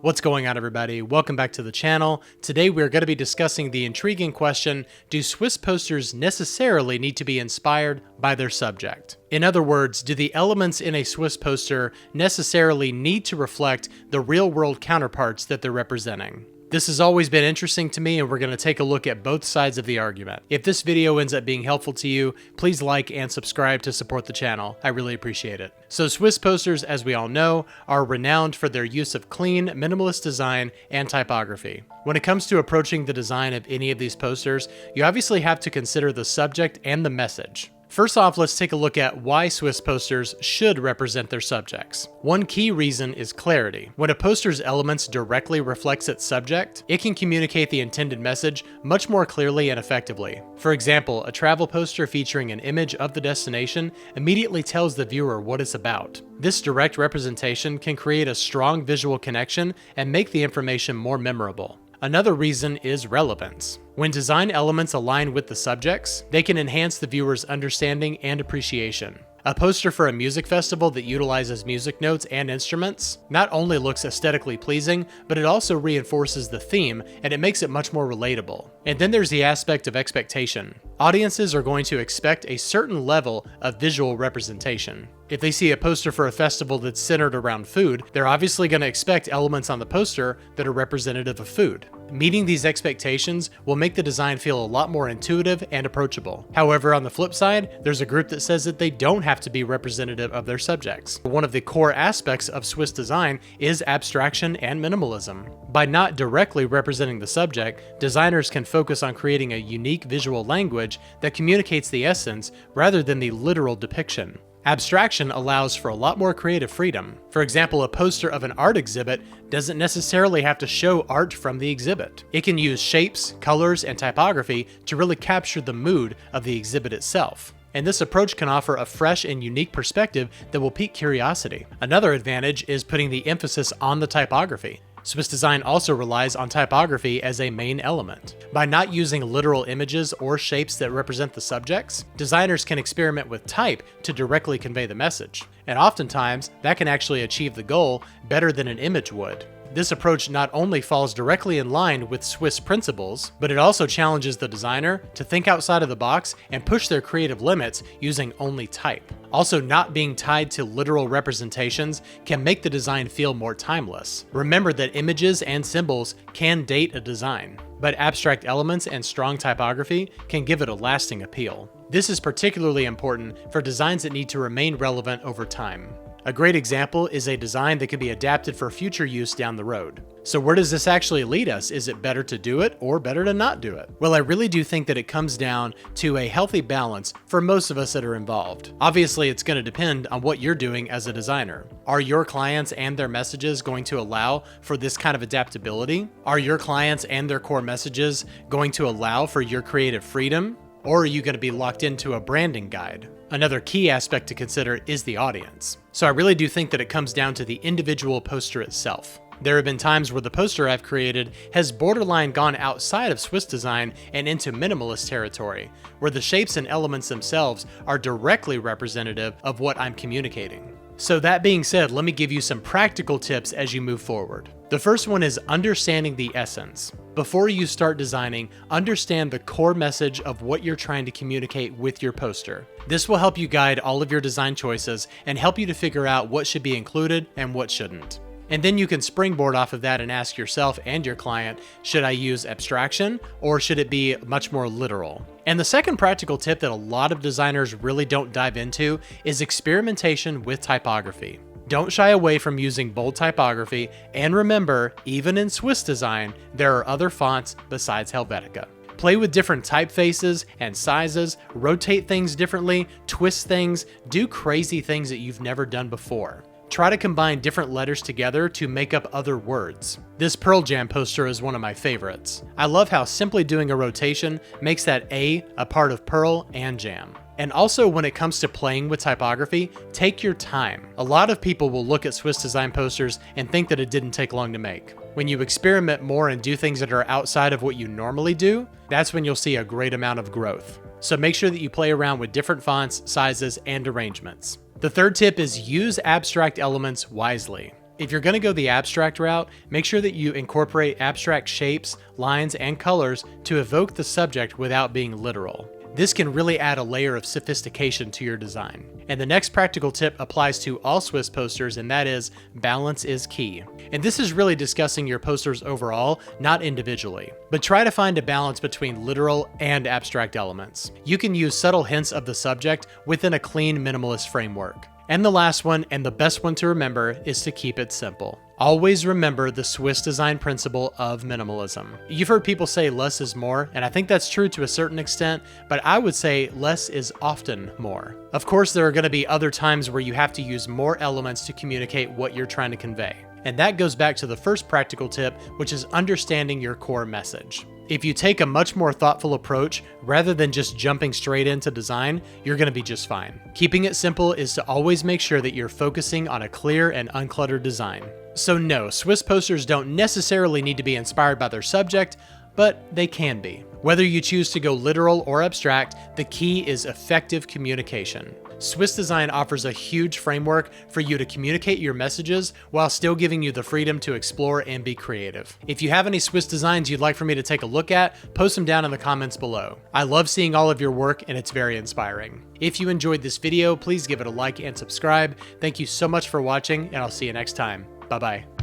What's going on, everybody? Welcome back to the channel. Today we're going to be discussing the intriguing question, do Swiss posters necessarily need to be inspired by their subject? In other words, do the elements in a Swiss poster necessarily need to reflect the real-world counterparts that they're representing? This has always been interesting to me, and we're going to take a look at both sides of the argument. If this video ends up being helpful to you, please like and subscribe to support the channel. I really appreciate it. So Swiss posters, as we all know, are renowned for their use of clean, minimalist design and typography. When it comes to approaching the design of any of these posters, you obviously have to consider the subject and the message. First off, let's take a look at why Swiss posters should represent their subjects. One key reason is clarity. When a poster's elements directly reflects its subject, it can communicate the intended message much more clearly and effectively. For example, a travel poster featuring an image of the destination immediately tells the viewer what it's about. This direct representation can create a strong visual connection and make the information more memorable. Another reason is relevance. When design elements align with the subjects, they can enhance the viewer's understanding and appreciation. A poster for a music festival that utilizes music notes and instruments not only looks aesthetically pleasing, but it also reinforces the theme and it makes it much more relatable. And then there's the aspect of expectation. Audiences are going to expect a certain level of visual representation. If they see a poster for a festival that's centered around food, they're obviously going to expect elements on the poster that are representative of food. Meeting these expectations will make the design feel a lot more intuitive and approachable. However, on the flip side, there's a group that says that they don't have to be representative of their subjects. One of the core aspects of Swiss design is abstraction and minimalism. By not directly representing the subject, designers can focus on creating a unique visual language that communicates the essence rather than the literal depiction. Abstraction allows for a lot more creative freedom. For example, a poster of an art exhibit doesn't necessarily have to show art from the exhibit. It can use shapes, colors, and typography to really capture the mood of the exhibit itself. And this approach can offer a fresh and unique perspective that will pique curiosity. Another advantage is putting the emphasis on the typography. Swiss design also relies on typography as a main element. By not using literal images or shapes that represent the subjects, designers can experiment with type to directly convey the message. And oftentimes, that can actually achieve the goal better than an image would. This approach not only falls directly in line with Swiss principles, but it also challenges the designer to think outside of the box and push their creative limits using only type. Also, not being tied to literal representations can make the design feel more timeless. Remember that images and symbols can date a design, but abstract elements and strong typography can give it a lasting appeal. This is particularly important for designs that need to remain relevant over time. A great example is a design that can be adapted for future use down the road. So where does this actually lead us? Is it better to do it or better to not do it? Well, I really do think that it comes down to a healthy balance for most of us that are involved. Obviously, it's going to depend on what you're doing as a designer. Are your clients and their messages going to allow for this kind of adaptability? Are your clients and their core messages going to allow for your creative freedom? Or are you going to be locked into a branding guide? Another key aspect to consider is the audience. So I really do think that it comes down to the individual poster itself. There have been times where the poster I've created has borderline gone outside of Swiss design and into minimalist territory, where the shapes and elements themselves are directly representative of what I'm communicating. So that being said, let me give you some practical tips as you move forward. The first one is understanding the essence. Before you start designing, understand the core message of what you're trying to communicate with your poster. This will help you guide all of your design choices and help you to figure out what should be included and what shouldn't. And then you can springboard off of that and ask yourself and your client, should I use abstraction or should it be much more literal? And the second practical tip that a lot of designers really don't dive into is experimentation with typography. Don't shy away from using bold typography, and remember, even in Swiss design, there are other fonts besides Helvetica. Play with different typefaces and sizes, rotate things differently, twist things, do crazy things that you've never done before. Try to combine different letters together to make up other words. This Pearl Jam poster is one of my favorites. I love how simply doing a rotation makes that A part of Pearl and Jam. And also, when it comes to playing with typography, take your time. A lot of people will look at Swiss design posters and think that it didn't take long to make. When you experiment more and do things that are outside of what you normally do, that's when you'll see a great amount of growth. So make sure that you play around with different fonts, sizes, and arrangements. The third tip is use abstract elements wisely. If you're going to go the abstract route, make sure that you incorporate abstract shapes, lines, and colors to evoke the subject without being literal. This can really add a layer of sophistication to your design. And the next practical tip applies to all Swiss posters, and that is balance is key. And this is really discussing your posters overall, not individually. But try to find a balance between literal and abstract elements. You can use subtle hints of the subject within a clean minimalist framework. And the last one, and the best one to remember, is to keep it simple. Always remember the Swiss design principle of minimalism. You've heard people say less is more, and I think that's true to a certain extent, but I would say less is often more. Of course, there are going to be other times where you have to use more elements to communicate what you're trying to convey. And that goes back to the first practical tip, which is understanding your core message. If you take a much more thoughtful approach, rather than just jumping straight into design, you're going to be just fine. Keeping it simple is to always make sure that you're focusing on a clear and uncluttered design. So no, Swiss posters don't necessarily need to be inspired by their subject, but they can be. Whether you choose to go literal or abstract, the key is effective communication. Swiss design offers a huge framework for you to communicate your messages while still giving you the freedom to explore and be creative. If you have any Swiss designs you'd like for me to take a look at, post them down in the comments below. I love seeing all of your work, and it's very inspiring. If you enjoyed this video, please give it a like and subscribe. Thank you so much for watching, and I'll see you next time. Bye-bye.